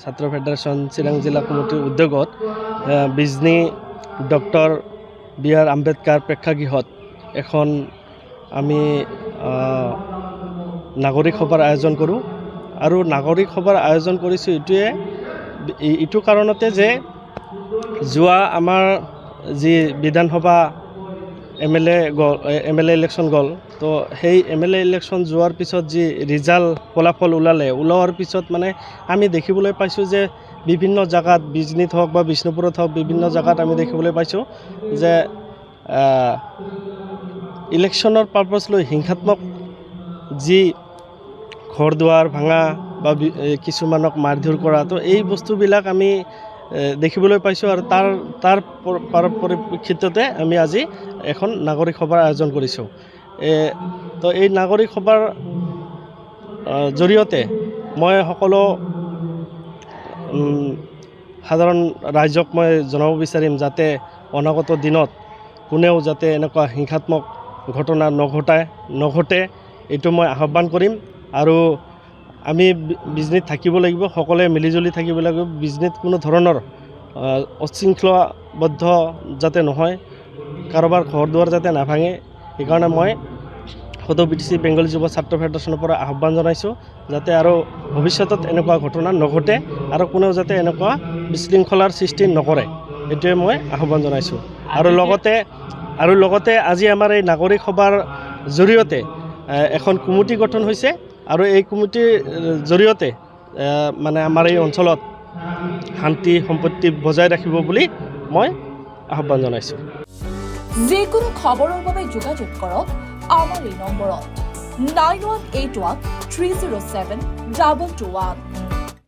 ছাত্ৰ ফেডাৰেশ্যন চিৰাং জিলা কমিটিৰ উদ্যোগত বিজনী ডক্টৰ বি.আৰ. আম্বেদকাৰ প্ৰেক্ষাগৃহত এখন আমি নাগৰিক সভাৰ আয়োজন কৰোঁ আৰু নাগৰিক সভাৰ আয়োজন কৰিছোঁ এইটো কাৰণতে যে যোৱা আমাৰ যি বিধানসভা এম এল এ ইলেকশ্যন গ'ল তো সেই MLA ইলেকশ্যন যোৱাৰ পিছত যি ৰিজাল্ট ফলাফল ওলোৱাৰ পিছত মানে আমি দেখিবলৈ পাইছোঁ যে বিভিন্ন জাগাত বিজনীত হওক বা বিষ্ণুপুৰত হওক বিভিন্ন জাগাত আমি দেখিবলৈ পাইছোঁ যে ইলেকশ্যনৰ পাৰপাছ লৈ হিংসাত্মক যি ঘৰ দুৱাৰ ভাঙা বা কিছুমানক মাৰধৰ কৰা তো এই বস্তুবিলাক আমি দেখিবলৈ পাইছোঁ আৰু তাৰ পৰিপ্ৰেক্ষিততে আমি আজি এখন নাগৰিক সভাৰ আয়োজন কৰিছোঁ তো এই নাগৰিক সভাৰ জৰিয়তে মই সকলো সাধাৰণ ৰাইজক মই জনাব বিচাৰিম যাতে অনাগত দিনত কোনেও যাতে এনেকুৱা হিংসাত্মক ঘটনা নঘটে এইটো মই আহ্বান কৰিম আৰু আমি বিজনীত থাকিব লাগিব সকলোৱে মিলিজুলি থাকিব লাগিব বিজনীত কোনো ধৰণৰ অশৃংখলাবদ্ধ যাতে নহয় কাৰোবাৰ ঘৰ দুৱাৰ যাতে নাভাঙে সেইকাৰণে মই সদৌ BTC বেংগলী যুৱ ছাত্ৰ ফেডাৰেশ্যনৰ পৰা আহ্বান জনাইছোঁ যাতে আৰু ভৱিষ্যতত এনেকুৱা ঘটনা নঘটে আৰু কোনেও যাতে এনেকুৱা বিশৃংখলাৰ সৃষ্টি নকৰে এইটোৱে মই আহ্বান জনাইছোঁ আৰু লগতে আজি আমাৰ এই নাগৰিক সভাৰ জৰিয়তে এখন কমিটি গঠন হৈছে আৰু এই কমিটিৰ জৰিয়তে মানে আমাৰ এই অঞ্চলত শান্তি সম্পত্তি বজাই ৰাখিব বুলি মই আহ্বান জনাইছোঁ যিকোনো খবৰৰ বাবে যোগাযোগ কৰক আমাৰ এই নম্বৰত 9181 307 221